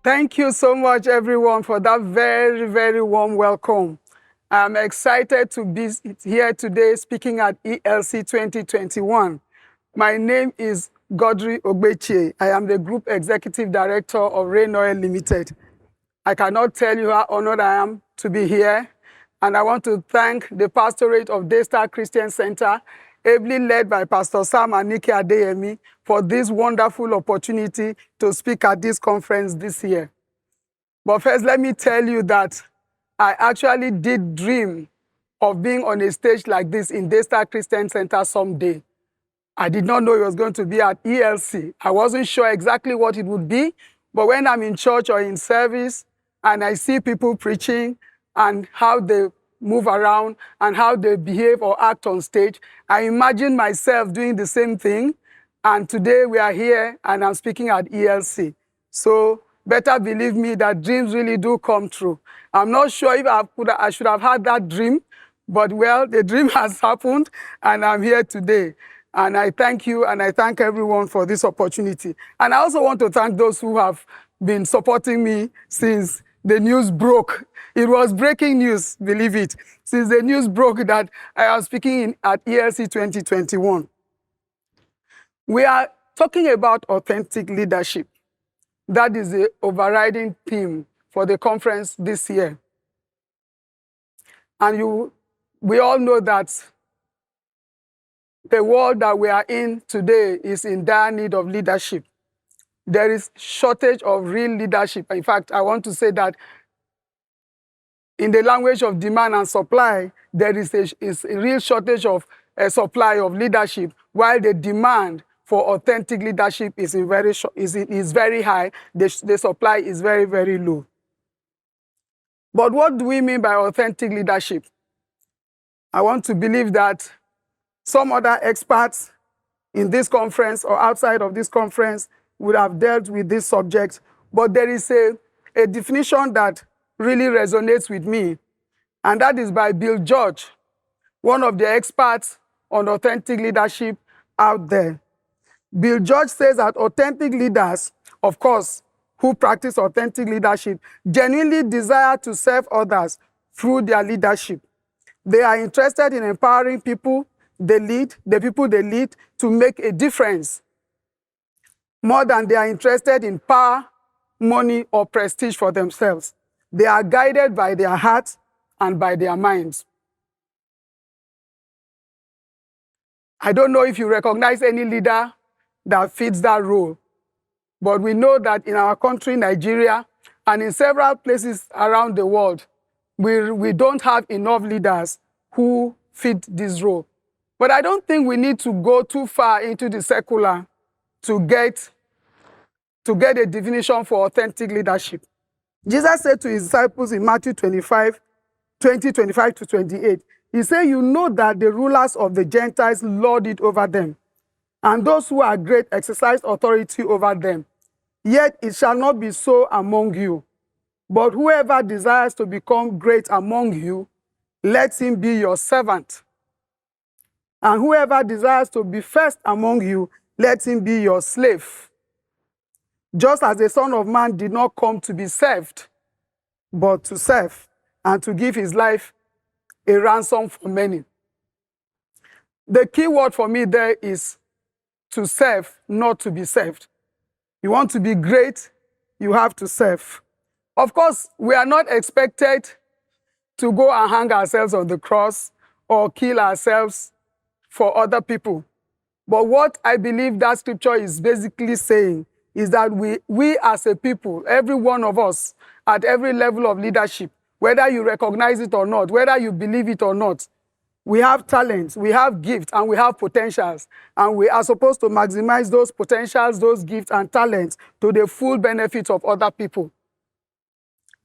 Thank you so much, everyone, for that very, very warm welcome. I'm excited to be here today speaking at ELC 2021. My name is Godrey Ogbechie. I am the Group Executive Director of Rain Oil Limited. I cannot tell you how honored I am to be here, and I want to thank the Pastorate of Daystar Christian Center, ably led by Pastor Sam and Nikki Adeyemi, for this wonderful opportunity to speak at this conference this year. But first, let me tell you that I actually did dream of being on a stage like this in Daystar Christian Center someday. I did not know it was going to be at ELC. I wasn't sure exactly what it would be, but when I'm in church or in service and I see people preaching and how they move around and how they behave or act on stage, I imagine myself doing the same thing. And today we are here and I'm speaking at ELC. So better believe me that dreams really do come true. I'm not sure if I should have had that dream, but well, the dream has happened and I'm here today. And I thank you and I thank everyone for this opportunity. And I also want to thank those who have been supporting me since the news broke. It was breaking news, believe it, since the news broke that I am speaking at ELC 2021. We are talking about authentic leadership. That is the overriding theme for the conference this year. And we all know that the world that we are in today is in dire need of leadership. There is shortage of real leadership. In fact, I want to say that in the language of demand and supply, there is a real shortage of supply of leadership, while the demand for authentic leadership is very high. The supply is very, very low. But what do we mean by authentic leadership? I want to believe that some other experts in this conference or outside of this conference would have dealt with this subject, but there is a definition that really resonates with me, and that is by Bill George, one of the experts on authentic leadership out there. Bill George says that authentic leaders, of course, who practice authentic leadership, genuinely desire to serve others through their leadership. They are interested in empowering people the people they lead, to make a difference, more than they are interested in power, money, or prestige for themselves. They are guided by their hearts and by their minds. I don't know if you recognize any leader that fits that role, but we know that in our country, Nigeria, and in several places around the world, we don't have enough leaders who fit this role. But I don't think we need to go too far into the secular to get a definition for authentic leadership. Jesus said to his disciples in Matthew 25 to 28, he said, "You know that the rulers of the Gentiles lord it over them, and those who are great exercise authority over them. Yet it shall not be so among you. But whoever desires to become great among you, let him be your servant. And whoever desires to be first among you, let him be your slave. Just as the Son of Man did not come to be served, but to serve, and to give his life a ransom for many." The key word for me there is to serve, not to be served. You want to be great, you have to serve. Of course, we are not expected to go and hang ourselves on the cross or kill ourselves for other people. But what I believe that scripture is basically saying is that we as a people, every one of us, at every level of leadership, whether you recognize it or not, whether you believe it or not, we have talents, we have gifts, and we have potentials. And we are supposed to maximize those potentials, those gifts and talents to the full benefit of other people.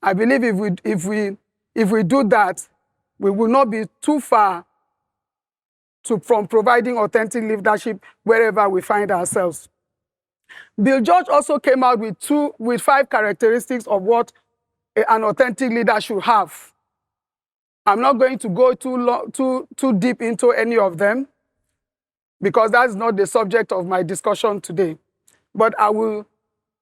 I believe if we do that, we will not be too far from providing authentic leadership wherever we find ourselves. Bill George also came out with 5 characteristics of what an authentic leader should have. I'm not going to go too deep into any of them because that's not the subject of my discussion today. But I will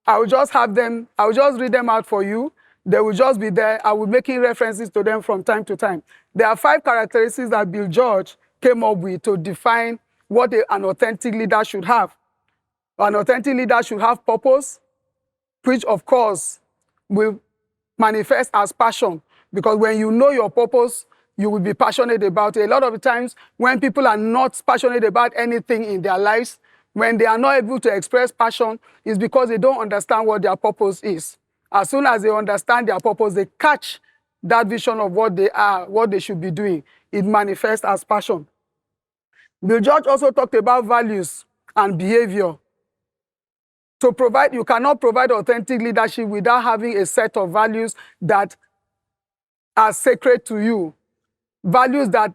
I will just have them, I will just read them out for you. They will just be there. I will be making references to them from time to time. There are 5 characteristics that Bill George came up with to define what an authentic leader should have. An authentic leader should have purpose, which of course will manifest as passion, because when you know your purpose, you will be passionate about it. A lot of the times when people are not passionate about anything in their lives, when they are not able to express passion, it's because they don't understand what their purpose is. As soon as they understand their purpose, they catch that vision of what they are, what they should be doing. It manifests as passion. Bill George also talked about values and behavior. To provide, you cannot provide authentic leadership without having a set of values that are sacred to you. Values that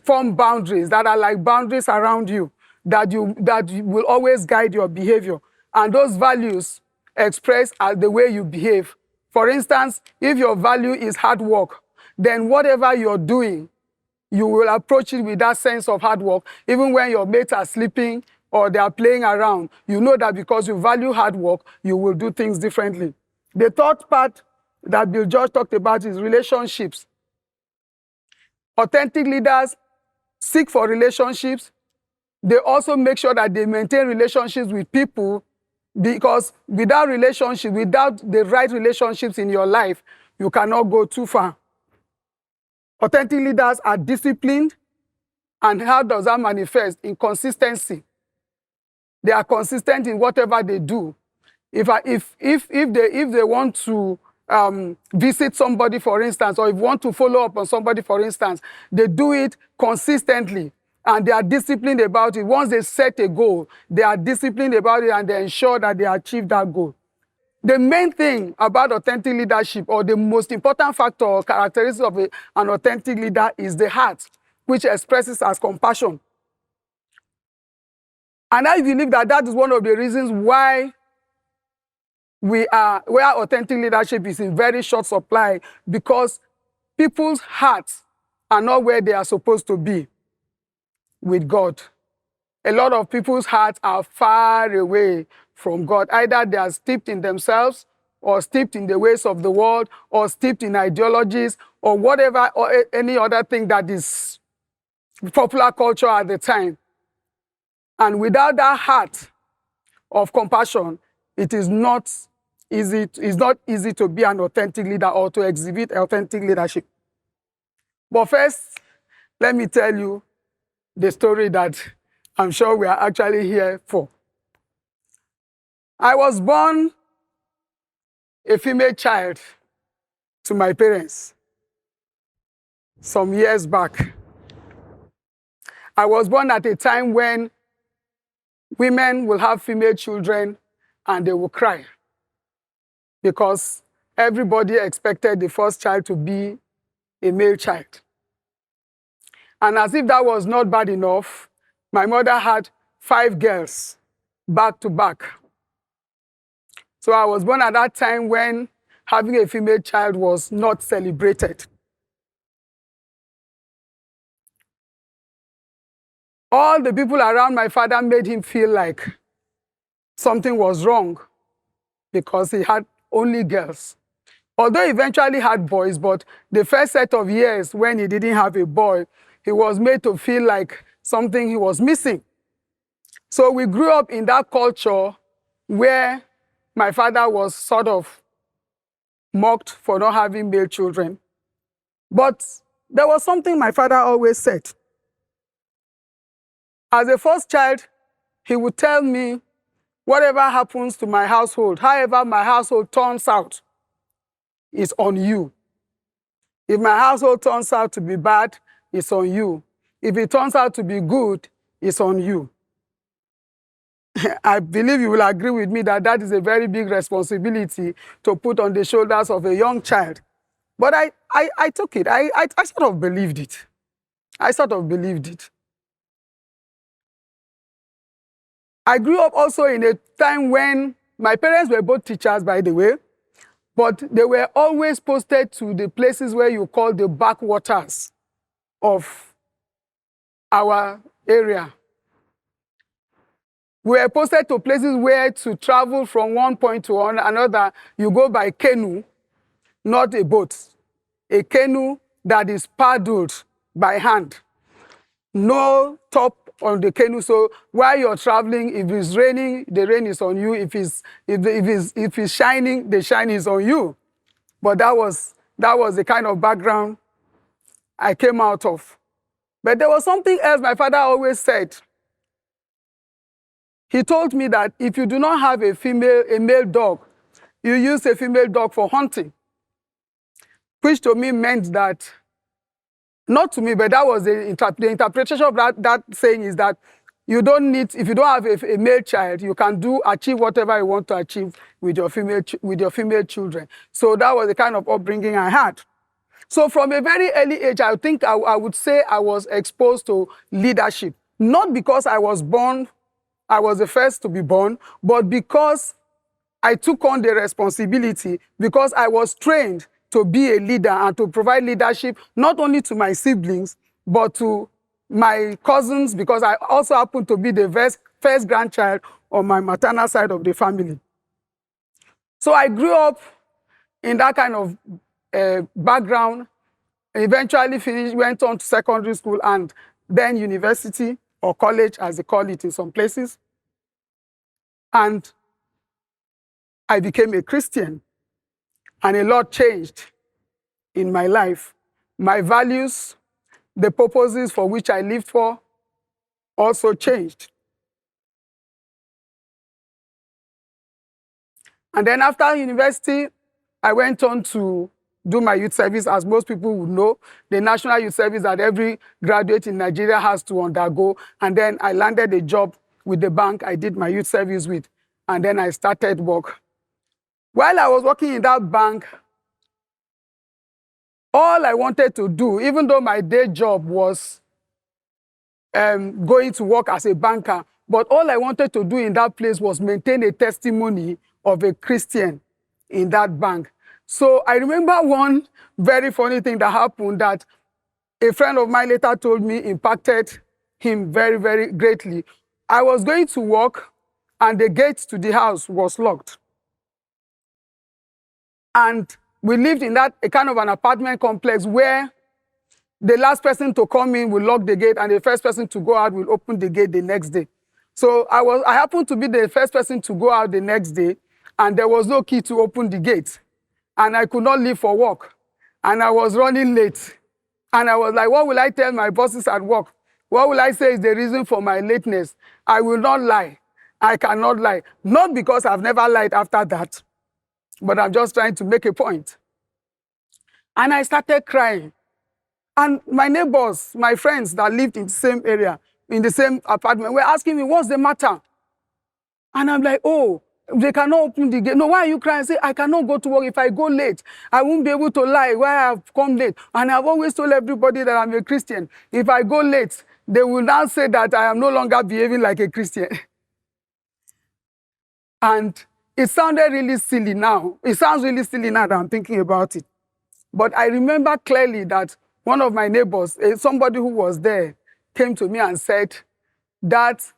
form boundaries, that are like boundaries around you, that will always guide your behavior. And those values express as the way you behave. For instance, if your value is hard work, then whatever you're doing, you will approach it with that sense of hard work. Even when your mates are sleeping or they are playing around, you know that because you value hard work, you will do things differently. The third part that Bill George talked about is relationships. Authentic leaders seek for relationships. They also make sure that they maintain relationships with people, because without relationships, without the right relationships in your life, you cannot go too far. Authentic leaders are disciplined. And how does that manifest? In consistency. They are consistent in whatever they do. If they want to visit somebody, for instance, or if you want to follow up on somebody, for instance, they do it consistently and they are disciplined about it. Once they set a goal, they are disciplined about it and they ensure that they achieve that goal. The main thing about authentic leadership, or the most important factor or characteristic of an authentic leader, is the heart, which expresses as compassion. And I believe that that is one of the reasons why where authentic leadership is in very short supply, because people's hearts are not where they are supposed to be with God. A lot of people's hearts are far away from God. Either they are steeped in themselves, or steeped in the ways of the world, or steeped in ideologies, or whatever, or any other thing that is popular culture at the time. And without that heart of compassion, it is not easy to be an authentic leader or to exhibit authentic leadership. But first, let me tell you the story that I'm sure we are actually here for. I was born a female child to my parents some years back. I was born at a time when women will have female children and they will cry, because everybody expected the first child to be a male child. And as if that was not bad enough, my mother had 5 girls back to back. So I was born at that time when having a female child was not celebrated. All the people around my father made him feel like something was wrong because he had only girls. Although he eventually had boys, but the first set of years when he didn't have a boy, he was made to feel like something he was missing. So we grew up in that culture where my father was sort of mocked for not having male children. But there was something my father always said. As a first child, he would tell me, whatever happens to my household, however my household turns out, is on you. If my household turns out to be bad, it's on you. If it turns out to be good, it's on you. I believe you will agree with me that that is a very big responsibility to put on the shoulders of a young child. But I took it. I sort of believed it. I sort of believed it. I grew up also in a time when my parents were both teachers, by the way, but they were always posted to the places where you call the backwaters of our area. We were posted to places where to travel from one point to another, you go by canoe, not a boat. A canoe that is paddled by hand. No top on the canoe, so while you're traveling, if it's raining, the rain is on you. If it's shining, the shine is on you. But that was the kind of background I came out of. But there was something else my father always said. He told me that if you do not have a male dog, you use a female dog for hunting, which to me meant that, not to me, but that was the interpretation of that saying is that you don't need, if you don't have a male child, you can achieve whatever you want to achieve with your female children. So that was the kind of upbringing I had. So from a very early age, I think I would say I was exposed to leadership, not because I was the first to be born, but because I took on the responsibility, because I was trained to be a leader and to provide leadership, not only to my siblings, but to my cousins, because I also happen to be the first grandchild on my maternal side of the family. So I grew up in that kind of background, eventually went on to secondary school and then university or college, as they call it in some places. And I became a Christian, and a lot changed in my life. My values, the purposes for which I lived for, also changed. And then after university, I went on to do my youth service, as most people would know, the national youth service that every graduate in Nigeria has to undergo. And then I landed a job with the bank I did my youth service with, and then I started work. While I was working in that bank, all I wanted to do, even though my day job was going to work as a banker, but all I wanted to do in that place was maintain a testimony of a Christian in that bank. So I remember one very funny thing that happened that a friend of mine later told me impacted him very, very greatly. I was going to work, and the gate to the house was locked. And we lived in a kind of an apartment complex where the last person to come in will lock the gate, and the first person to go out will open the gate the next day. So I happened to be the first person to go out the next day, and there was no key to open the gate. And I could not leave for work. And I was running late. And I was like, what will I tell my bosses at work? What will I say is the reason for my lateness? I will not lie. I cannot lie. Not because I've never lied after that, but I'm just trying to make a point. And I started crying. And my neighbors, my friends that lived in the same area, in the same apartment, were asking me, what's the matter? And I'm like, oh, they cannot open the gate. No, why are you crying? I say, I cannot go to work. If I go late, I won't be able to lie why I've come late. And I've always told everybody that I'm a Christian. If I go late, they will now say that I am no longer behaving like a Christian. And it sounded really silly now. It sounds really silly now that I'm thinking about it. But I remember clearly that one of my neighbors, somebody who was there, came to me and said that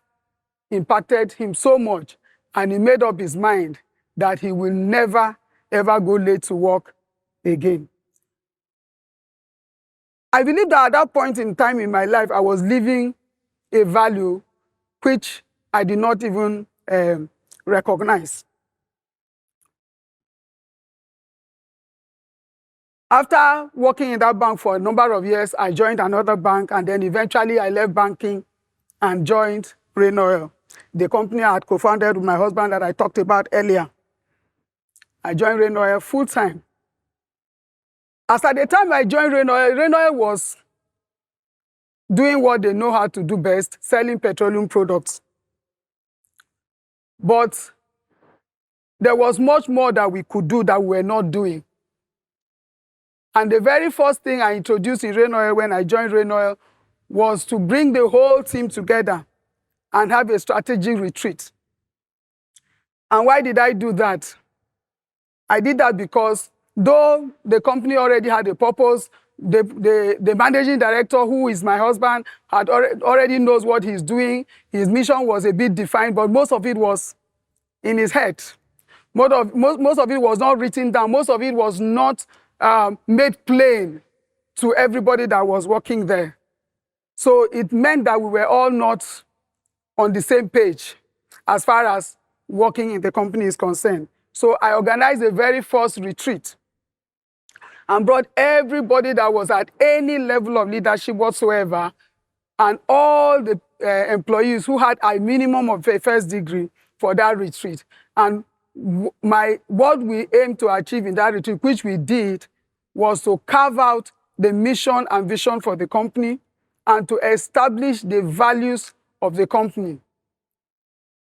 impacted him so much, and he made up his mind that he will never, ever go late to work again. I believe that at that point in time in my life, I was living a value which I did not even recognize. After working in that bank for a number of years, I joined another bank, and then eventually I left banking and joined Rain Oil, the company I had co-founded with my husband that I talked about earlier. I joined Rain Oil full-time. As at the time I joined Rain Oil was doing what they know how to do best, selling petroleum products. But there was much more that we could do that we were not doing. And the very first thing I introduced in Rain Oil when I joined Rain Oil was to bring the whole team together and have a strategic retreat. And why did I do that? I did that because though the company already had a purpose, the managing director, who is my husband, had already knows what he's doing. His mission was a bit defined, but most of it was in his head. Most of it was not written down. Most of it was not made plain to everybody that was working there. So it meant that we were all not on the same page as far as working in the company is concerned. So I organized the very first retreat and brought everybody that was at any level of leadership whatsoever, and all the employees who had a minimum of a first degree for that retreat. And what we aimed to achieve in that retreat, which we did, was to carve out the mission and vision for the company and to establish the values of the company.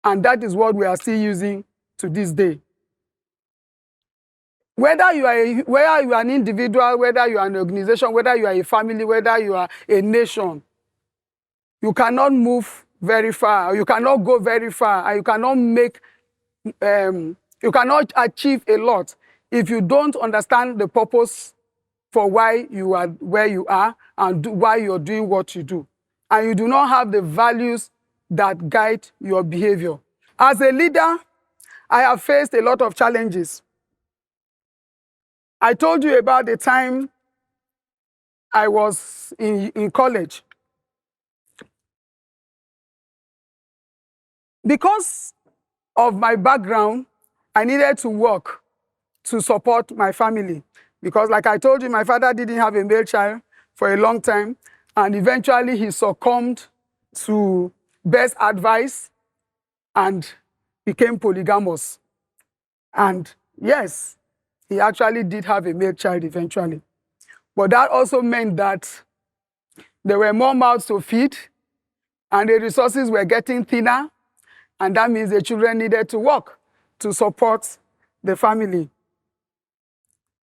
And that is what we are still using to this day. Whether you are an individual, whether you are an organization, whether you are a family, whether you are a nation, you cannot move very far, you cannot go very far, and you cannot you cannot achieve a lot if you don't understand the purpose for why you are where you are and why you're doing what you do. And you do not have the values that guide your behavior. As a leader, I have faced a lot of challenges. I told you about the time I was in college. Because of my background, I needed to work to support my family. Because like I told you, my father didn't have a male child for a long time, and eventually he succumbed to best advice and became polygamous. And yes, he actually did have a male child eventually. But that also meant that there were more mouths to feed, and the resources were getting thinner, and that means the children needed to work to support the family.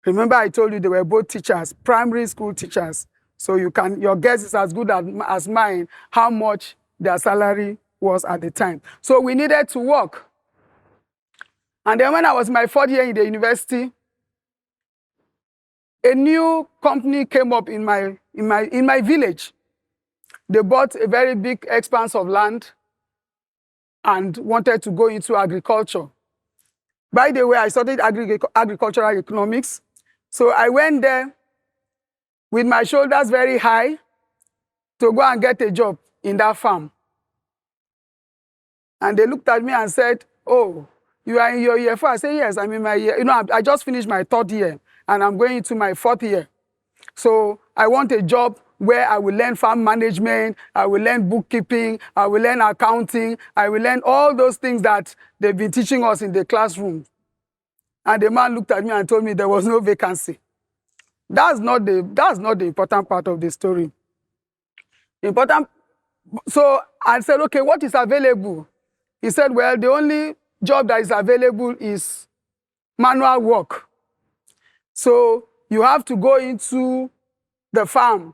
Remember, I told you they were both teachers, primary school teachers. So your guess is as good as mine how much their salary was at the time. So we needed to work. And then when I was in my 4th year in the university, a new company came up in my village. They bought a very big expanse of land and wanted to go into agriculture. By the way, I studied agricultural economics. So I went there with my shoulders very high to go and get a job in that farm. And they looked at me and said, "Oh, you are in your year 4?" I said, "Yes, I'm in my year. I just finished my 3rd year and I'm going into my 4th year. So I want a job where I will learn farm management, I will learn bookkeeping, I will learn accounting, I will learn all those things that they've been teaching us in the classroom." And the man looked at me and told me there was no vacancy. That's not the important part of the story. So I said, "Okay, what is available?" He said, "Well, the only job that is available is manual work. So you have to go into the farm."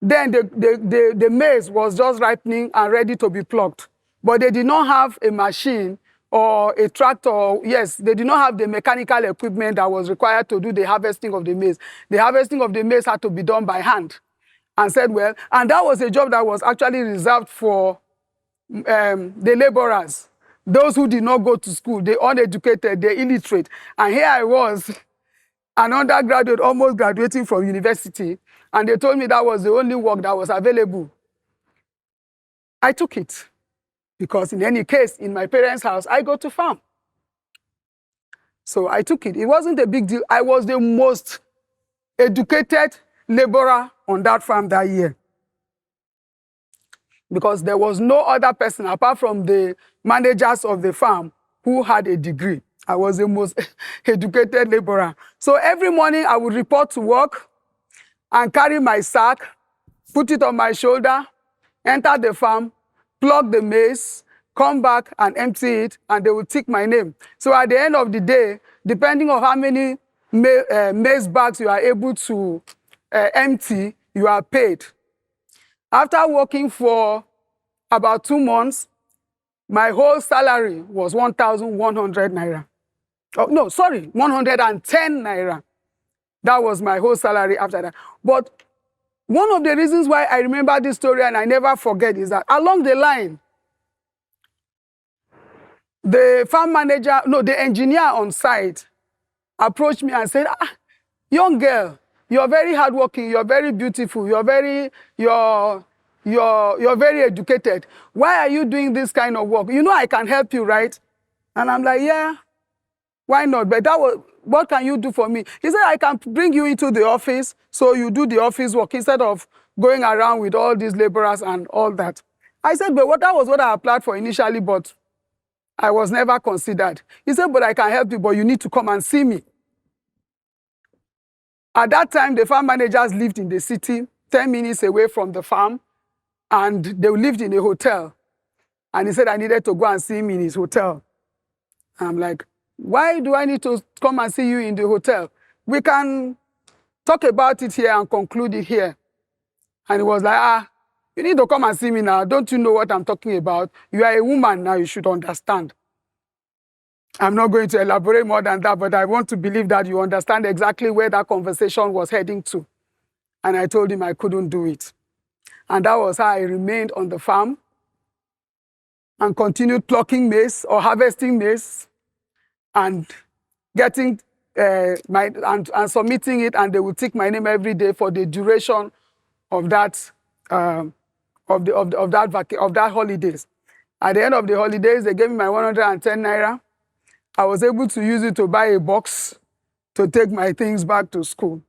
Then the maize was just ripening and ready to be plucked. But they did not have a machine or a tractor. Yes, they did not have the mechanical equipment that was required to do the harvesting of the maize. The harvesting of the maize had to be done by hand. And said, well, and that was a job that was actually reserved for the laborers, those who did not go to school, the uneducated, the illiterate. And here I was, an undergraduate, almost graduating from university, and they told me that was the only work that was available. I took it, because in any case, in my parents' house, I go to farm. So I took it. It wasn't a big deal. I was the most educated laborer on that farm that year, because there was no other person apart from the managers of the farm who had a degree. I was the most educated laborer. So every morning I would report to work and carry my sack, put it on my shoulder, enter the farm, pluck the maize, come back and empty it, and they would tick my name. So at the end of the day, depending on how many maize bags you are able to empty, you are paid. After working for about 2 months, my whole salary was 1,100 naira. Oh, no, sorry, 110 naira. That was my whole salary after that. But one of the reasons why I remember this story and I never forget is that along the line, the engineer on site approached me and said, young girl, you're very hardworking, you're very beautiful, you're very educated. Why are you doing this kind of work? You know I can help you, right? And I'm like, yeah, why not? But what can you do for me? He said, I can bring you into the office, so you do the office work instead of going around with all these laborers and all that. I said, but that was what I applied for initially, but I was never considered. He said, but I can help you, but you need to come and see me. At that time, the farm managers lived in the city, 10 minutes away from the farm, and they lived in a hotel. And he said I needed to go and see him in his hotel. I'm like, why do I need to come and see you in the hotel? We can talk about it here and conclude it here. And he was like, you need to come and see me now. Don't you know what I'm talking about? You are a woman now, you should understand. I'm not going to elaborate more than that, but I want to believe that you understand exactly where that conversation was heading to. And I told him I couldn't do it. And that was how I remained on the farm and continued plucking maize or harvesting maize and getting and submitting it, and they would take my name every day for the duration of that that holidays. At the end of the holidays, they gave me my 110 naira. I was able to use it to buy a box to take my things back to school.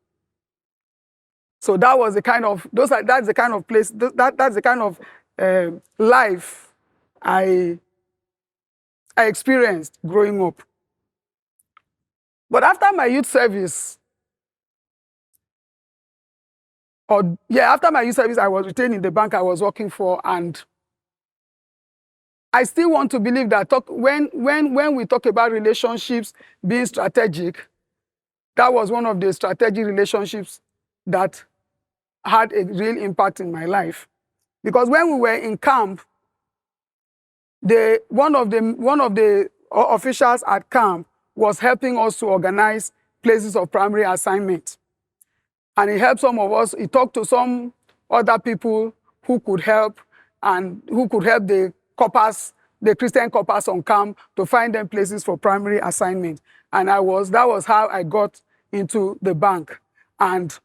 So that was the kind of that's the kind of place that's the kind of life I experienced growing up. But after my youth service, after my youth service, I was retained in the bank I was working for, and I still want to believe that when we talk about relationships being strategic, that was one of the strategic relationships that had a real impact in my life. Because when we were in camp, one of the officials at camp was helping us to organize places of primary assignment. And he helped some of us, he talked to some other people who could help, and who could help the corpers, the Christian corpers on camp, to find them places for primary assignment. And that was how I got into the bank. And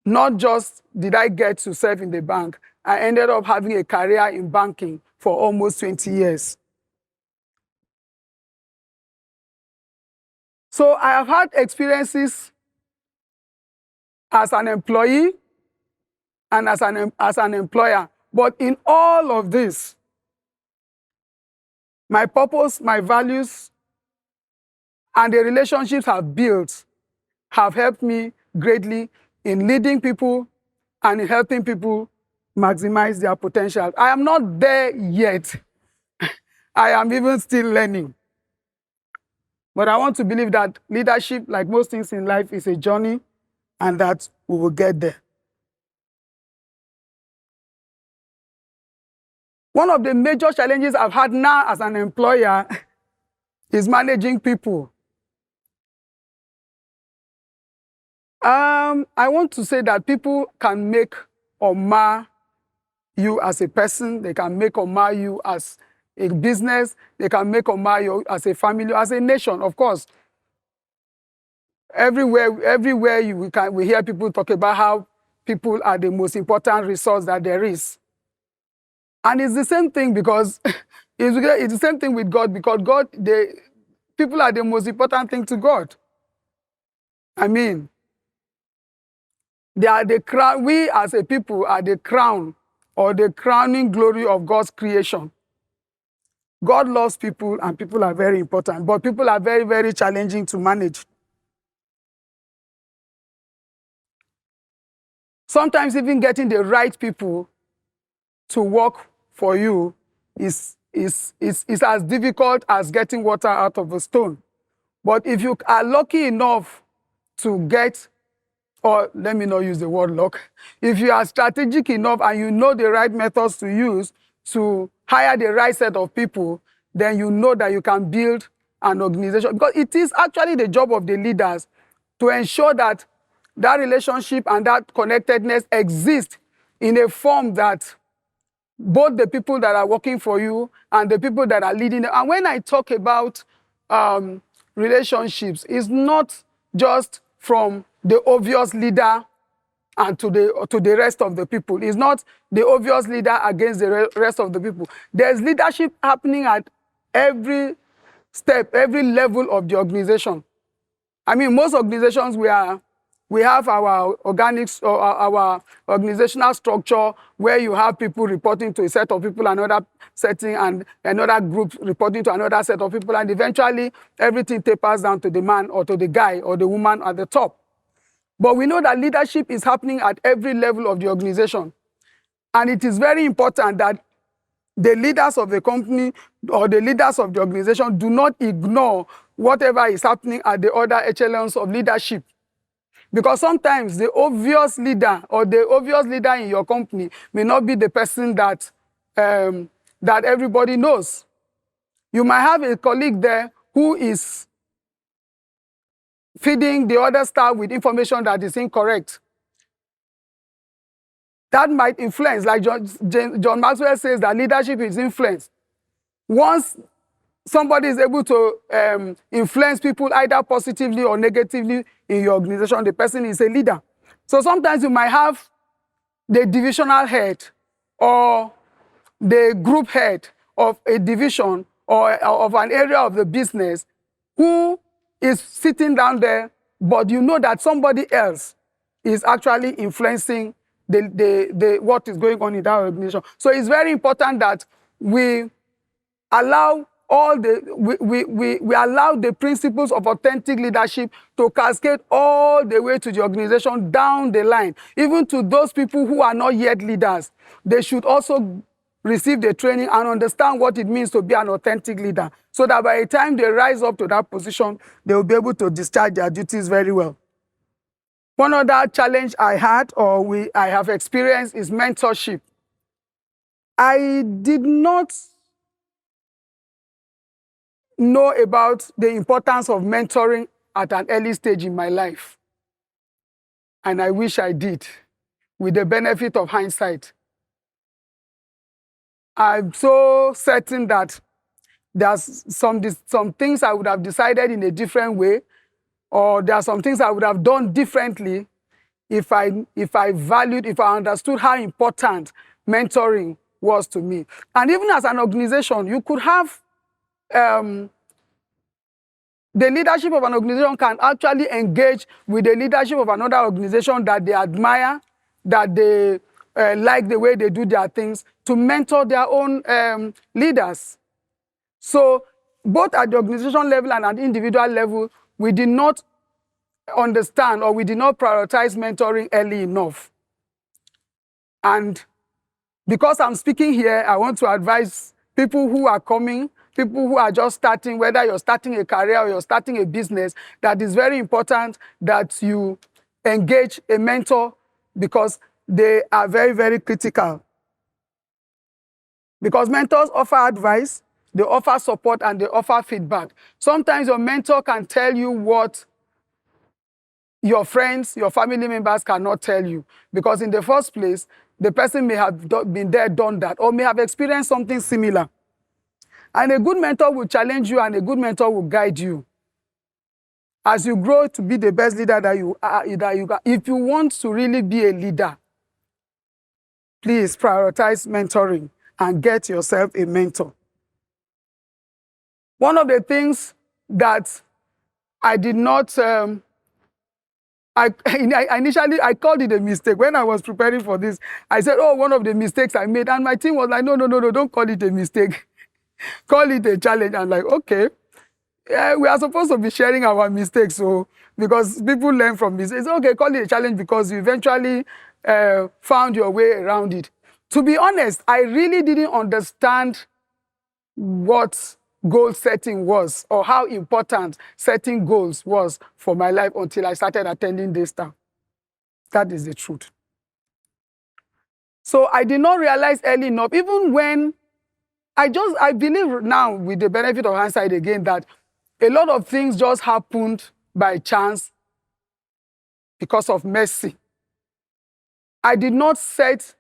not just did I get to serve in the bank, I ended up having a career in banking for almost 20 years. So I have had experiences as an employee and as an employer. But in all of this, my purpose, my values, and the relationships I've built have helped me greatly in leading people and in helping people maximize their potential. I am not there yet. I am even still learning. But I want to believe that leadership, like most things in life, is a journey, and that we will get there. One of the major challenges I've had now as an employer is managing people. I want to say that people can make or mar you as a person. They can make or mar you as a business. They can make or mar you as a family, as a nation, of course. Everywhere we hear people talk about how people are the most important resource that there is. And it's the same thing because it's the same thing with God, because people are the most important thing to God. I mean, they are the crown. We as a people are the crown, or the crowning glory of God's creation. God loves people, and people are very important, but people are very, very challenging to manage. Sometimes even getting the right people to work for you is as difficult as getting water out of a stone. But if you are lucky enough to get, or let me not use the word luck, if you are strategic enough and you know the right methods to use to hire the right set of people, then you know that you can build an organization. Because it is actually the job of the leaders to ensure that that relationship and that connectedness exists in a form that both the people that are working for you and the people that are leading them. And when I talk about relationships, it's not just from the obvious leader and to the rest of the people. It's not the obvious leader against the rest of the people. There's leadership happening at every step, every level of the organization. I mean, most organizations we have our organics or our organizational structure where you have people reporting to a set of people, another setting, and another group reporting to another set of people, and eventually everything tapers down to the man or to the guy or the woman at the top. But we know that leadership is happening at every level of the organization. And it is very important that the leaders of the company or the leaders of the organization do not ignore whatever is happening at the other echelons of leadership. Because sometimes the obvious leader or the obvious leader in your company may not be the person that everybody knows. You might have a colleague there who is feeding the other staff with information that is incorrect. That might influence, like John Maxwell says, that leadership is influence. Once somebody is able to influence people either positively or negatively in your organization, the person is a leader. So sometimes you might have the divisional head or the group head of a division or of an area of the business who is sitting down there, but you know that somebody else is actually influencing what is going on in that organization. So it's very important that we allow we allow the principles of authentic leadership to cascade all the way to the organization down the line, even to those people who are not yet leaders. They should also receive the training and understand what it means to be an authentic leader, so that by the time they rise up to that position, they will be able to discharge their duties very well. One other challenge I had I have experienced is mentorship. I did not know about the importance of mentoring at an early stage in my life. And I wish I did, with the benefit of hindsight. I'm so certain that there's some things I would have decided in a different way, or there are some things I would have done differently if I understood how important mentoring was to me. And even as an organization, you could have the leadership of an organization can actually engage with the leadership of another organization that they admire, that they like the way they do their things, to mentor their own leaders. So both at the organization level and at the individual level, we did not understand or we did not prioritize mentoring early enough. And because I'm speaking here, I want to advise people who are coming, people who are just starting, whether you're starting a career or you're starting a business, that it's very important that you engage a mentor, because they are very, very critical. Because mentors offer advice, they offer support, and they offer feedback. Sometimes your mentor can tell you what your friends, your family members cannot tell you. Because in the first place, the person may have been there, done that, or may have experienced something similar. And a good mentor will challenge you, and a good mentor will guide you as you grow to be the best leader that you are. If you want to really be a leader, please prioritize mentoring and get yourself a mentor. One of the things that I did not, initially I called it a mistake. When I was preparing for this, I said, oh, one of the mistakes I made. And my team was like, no, don't call it a mistake. Call it a challenge. I'm like, okay. We are supposed to be sharing our mistakes, so because people learn from mistakes. It's okay, call it a challenge because you eventually found your way around it. To be honest, I really didn't understand what goal setting was or how important setting goals was for my life until I started attending this stuff. That is the truth. So I did not realize early enough, even when I believe now, with the benefit of hindsight again, that a lot of things just happened by chance because of mercy. I did not set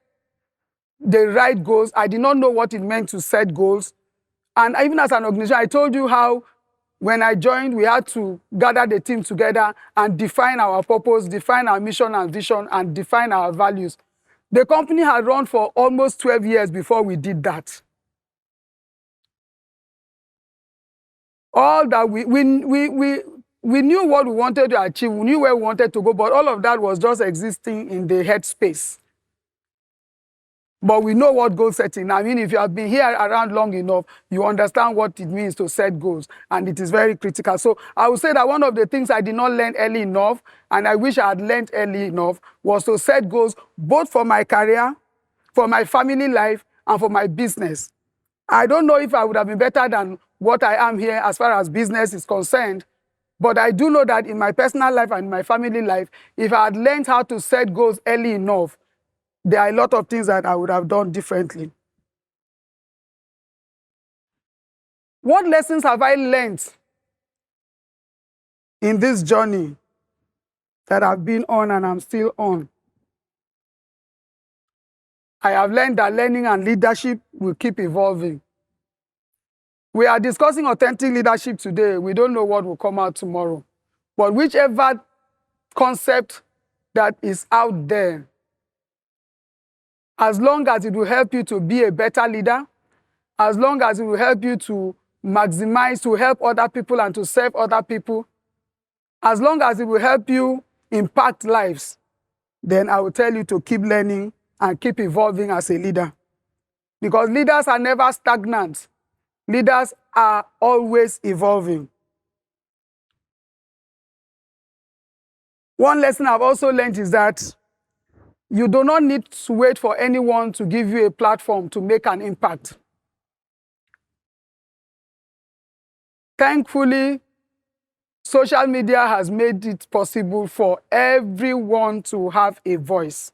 the right goals. I did not know what it meant to set goals. And even as an organization, I told you how when I joined, we had to gather the team together and define our purpose, define our mission and vision, and define our values. The company had run for almost 12 years before we did that. All that we knew what we wanted to achieve, we knew where we wanted to go, but all of that was just existing in the head space. But we know what goal setting. I mean, if you have been here around long enough, you understand what it means to set goals, and it is very critical. So I would say that one of the things I did not learn early enough, and I wish I had learned early enough, was to set goals both for my career, for my family life, and for my business. I don't know if I would have been better than what I am here as far as business is concerned, but I do know that in my personal life and in my family life, if I had learned how to set goals early enough, there are a lot of things that I would have done differently. What lessons have I learned in this journey that I've been on and I'm still on? I have learned that learning and leadership will keep evolving. We are discussing authentic leadership today. We don't know what will come out tomorrow. But whichever concept that is out there, as long as it will help you to be a better leader, as long as it will help you to maximize, to help other people and to serve other people, as long as it will help you impact lives, then I will tell you to keep learning and keep evolving as a leader. Because leaders are never stagnant. Leaders are always evolving. One lesson I've also learned is that you do not need to wait for anyone to give you a platform to make an impact. Thankfully, social media has made it possible for everyone to have a voice,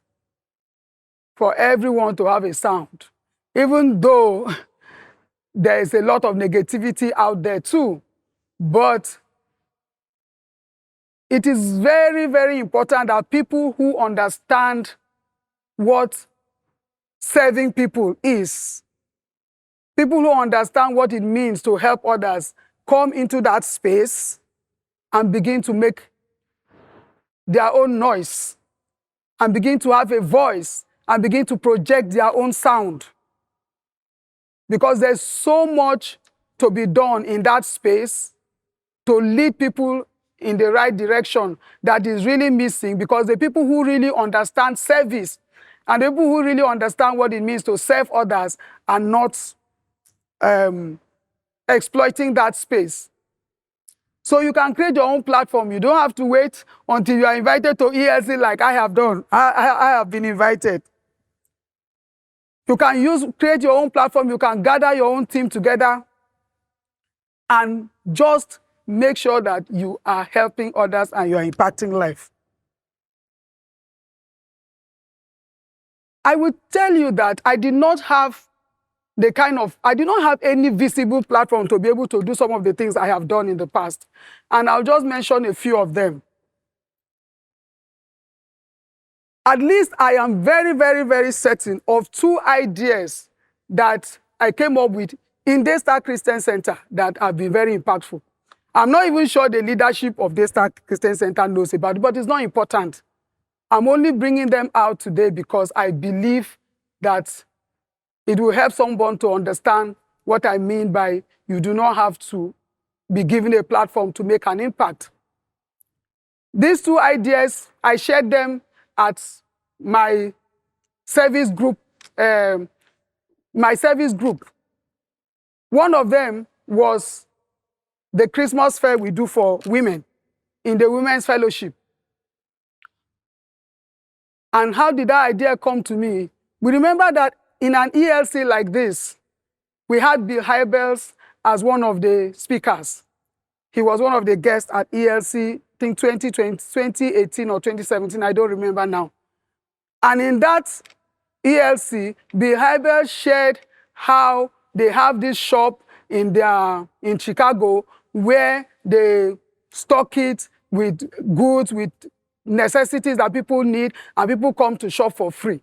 for everyone to have a sound, even though there is a lot of negativity out there too. But it is very, very important that people who understand what serving people is, people who understand what it means to help others, come into that space and begin to make their own noise, and begin to have a voice, and begin to project their own sound. Because there's so much to be done in that space to lead people in the right direction that is really missing, because the people who really understand service and the people who really understand what it means to serve others are not exploiting that space. So you can create your own platform. You don't have to wait until you are invited to ELC like I have done. I have been invited. You can create your own platform. You can gather your own team together and just make sure that you are helping others and you are impacting life. I would tell you that I did not have any visible platform to be able to do some of the things I have done in the past. And I'll just mention a few of them. At least I am very, very, very certain of 2 ideas that I came up with in Daystar Christian Center that have been very impactful. I'm not even sure the leadership of Daystar Christian Center knows about it, but it's not important. I'm only bringing them out today because I believe that it will help someone to understand what I mean by you do not have to be given a platform to make an impact. These 2 ideas, I shared them at my service group. One of them was the Christmas fair we do for women in the Women's Fellowship. And how did that idea come to me? We remember that in an ELC like this, we had Bill Hybels as one of the speakers. He was one of the guests at ELC, I think 2018 or 2017, I don't remember now. And in that ELC, Bill Hybels shared how they have this shop in Chicago where they stock it with goods, with necessities that people need, and people come to shop for free.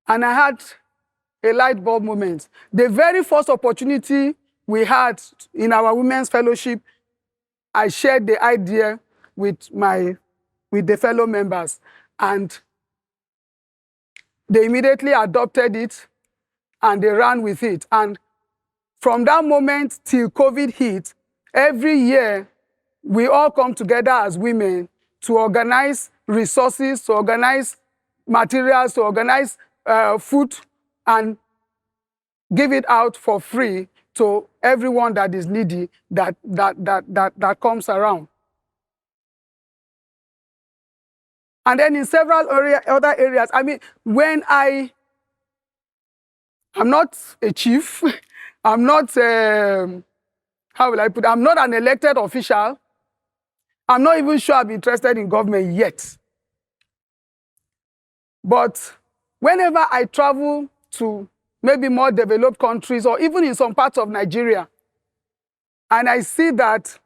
And I had a light bulb moment. The very first opportunity we had in our women's fellowship, I shared the idea with the fellow members, and they immediately adopted it and they ran with it. And from that moment till COVID hit, every year we all come together as women to organize resources, to organize materials, to organize food, and give it out for free to everyone that is needy that comes around. And then in several other areas, I mean, when I'm not a chief, I'm not, how will I put it? I'm not an elected official. I'm not even sure I'm interested in government yet. But whenever I travel to maybe more developed countries, or even in some parts of Nigeria, and I see the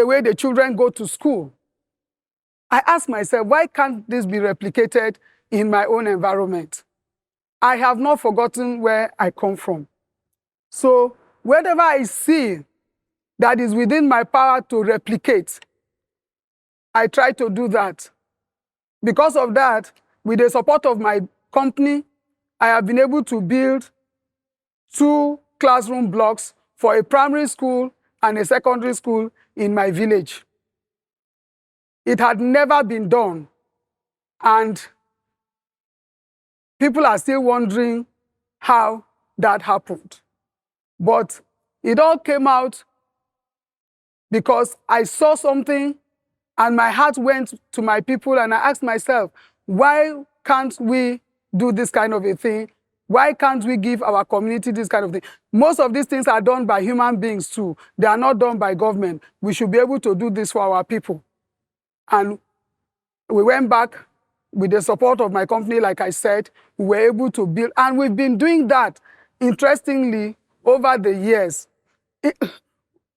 way the children go to school, I ask myself, why can't this be replicated in my own environment? I have not forgotten where I come from. So whenever I see that is within my power to replicate, I try to do that. Because of that, with the support of my company, I have been able to build 2 classroom blocks for a primary school and a secondary school in my village. It had never been done, and people are still wondering how that happened. But it all came out because I saw something and my heart went to my people, and I asked myself, why can't we do this kind of a thing? Why can't we give our community this kind of thing? Most of these things are done by human beings too. They are not done by government. We should be able to do this for our people. And we went back with the support of my company, like I said, we were able to build, and we've been doing that, interestingly, over the years.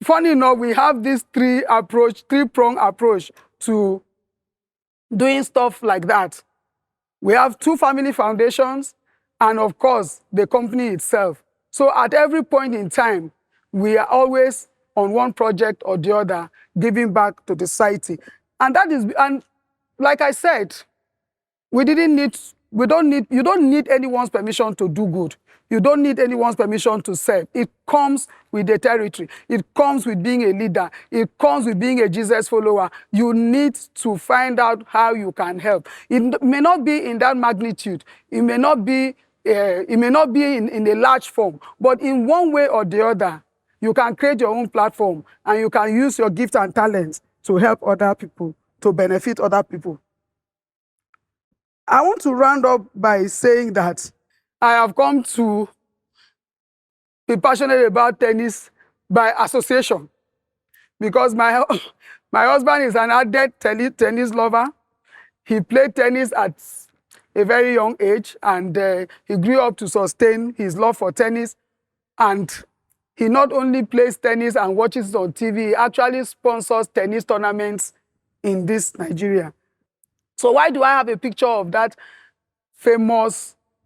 Funny enough, we have this three-prong approach to doing stuff like that. We have 2 family foundations, and of course, the company itself. So at every point in time, we are always on one project or the other, giving back to the society. And that is, and like I said, you don't need anyone's permission to do good. You don't need anyone's permission to serve. It comes with the territory. It comes with being a leader. It comes with being a Jesus follower. You need to find out how you can help. It may not be in that magnitude. It may not be in a large form, but in one way or the other, you can create your own platform, and you can use your gifts and talents to help other people, to benefit other people. I want to round up by saying that I have come to be passionate about tennis by association, because my husband is an avid tennis lover. He played tennis at a very young age, and he grew up to sustain his love for tennis. And he not only plays tennis and watches it on TV, he actually sponsors tennis tournaments in this Nigeria. So why do I have a picture of that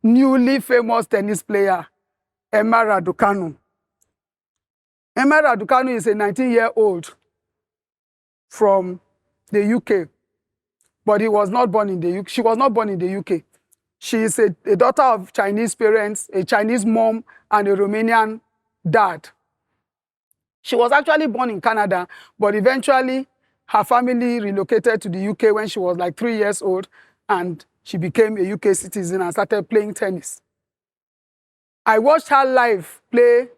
newly famous tennis player, Emma Raducanu? Emma Raducanu is a 19-year-old from the UK, but she was not born in the UK. She is a daughter of Chinese parents, a Chinese mom, and a Romanian dad. She was actually born in Canada, but eventually her family relocated to the UK when she was like 3 years old, and she became a UK citizen and started playing tennis. I watched her live play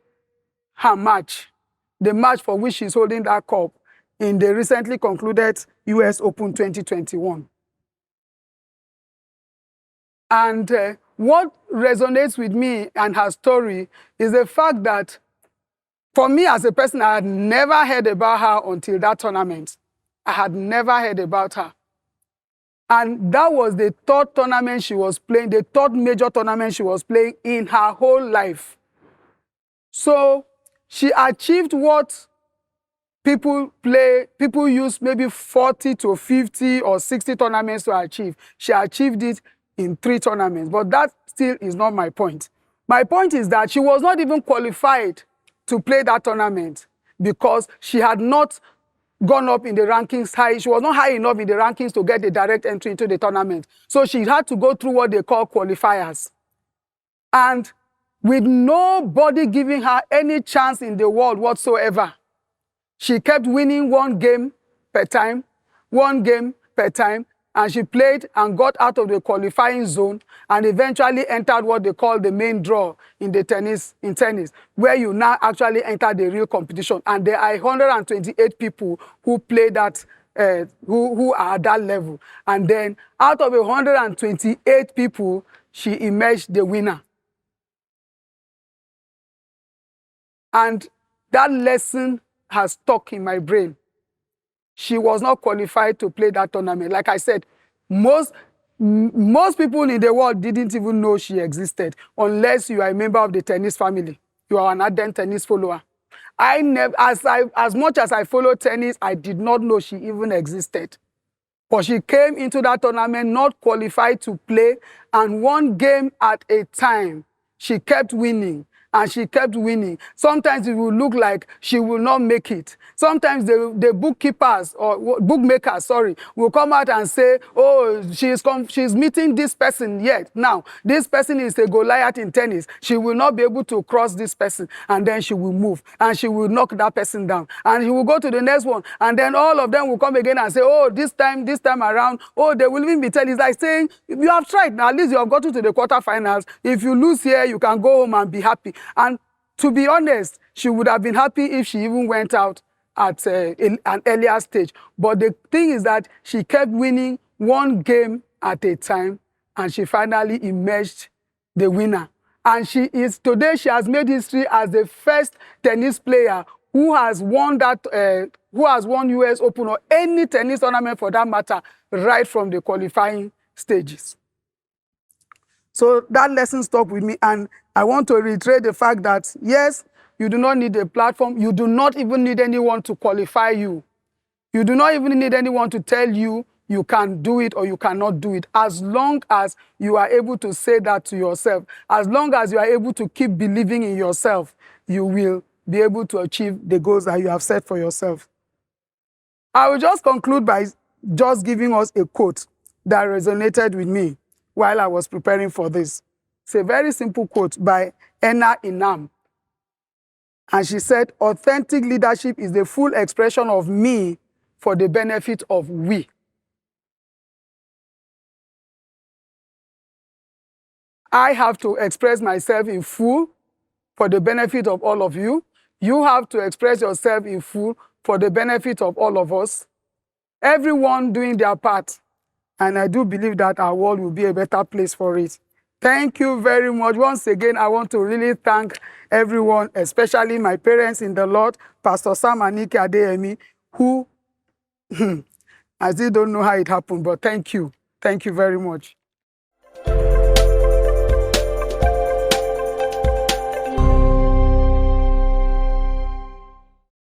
her match, the match for which she's holding that cup, in the recently concluded US Open 2021. And what resonates with me and her story is the fact that, for me as a person, I had never heard about her until that tournament. I had never heard about her. And that was the 3rd tournament she was playing, the 3rd major tournament she was playing in her whole life. So she achieved what people use maybe 40 to 50 or 60 tournaments to achieve. She achieved it in 3 tournaments, but that still is not my point. My point is that she was not even qualified to play that tournament because she had not gone up in the rankings high. She was not high enough in the rankings to get a direct entry into the tournament. So she had to go through what they call qualifiers. And with nobody giving her any chance in the world whatsoever, she kept winning 1 game per time, 1 game per time, and she played and got out of the qualifying zone and eventually entered what they call the main draw in tennis, where you now actually enter the real competition. And there are 128 people who play that, who are at that level. And then out of 128 people, she emerged the winner. And that lesson has stuck in my brain. She was not qualified to play that tournament. Like I said, most people in the world didn't even know she existed unless you are a member of the tennis family. You are an ardent tennis follower. As much as I follow tennis, I did not know she even existed. But she came into that tournament not qualified to play, and 1 game at a time, she kept winning. And she kept winning. Sometimes it will look like she will not make it. Sometimes the bookkeepers or bookmakers, will come out and say, oh, she's meeting this person yet. Now, this person is a Goliath in tennis. She will not be able to cross this person. And then she will move. And she will knock that person down. And she will go to the next one. And then all of them will come again and say, oh, this time around, oh, they will even be telling. It's like saying, you have tried. Now, at least you have gotten to the quarterfinals. If you lose here, you can go home and be happy. And to be honest, she would have been happy if she even went out at an earlier stage. But the thing is that she kept winning 1 game at a time, and she finally emerged the winner. And today she has made history as the first tennis player who has won US Open or any tennis tournament for that matter, right from the qualifying stages. So that lesson stuck with me, and I want to reiterate the fact that, yes, you do not need a platform. You do not even need anyone to qualify you. You do not even need anyone to tell you you can do it or you cannot do it. As long as you are able to say that to yourself, as long as you are able to keep believing in yourself, you will be able to achieve the goals that you have set for yourself. I will just conclude by just giving us a quote that resonated with me while I was preparing for this. It's a very simple quote by Enna Inam. And she said, authentic leadership is the full expression of me for the benefit of we. I have to express myself in full for the benefit of all of you. You have to express yourself in full for the benefit of all of us. Everyone doing their part. And I do believe that our world will be a better place for it. Thank you very much. Once again, I want to really thank everyone, especially my parents in the Lord, Pastor Sam and Nike Adeyemi, who I still don't know how it happened, but thank you. Thank you very much.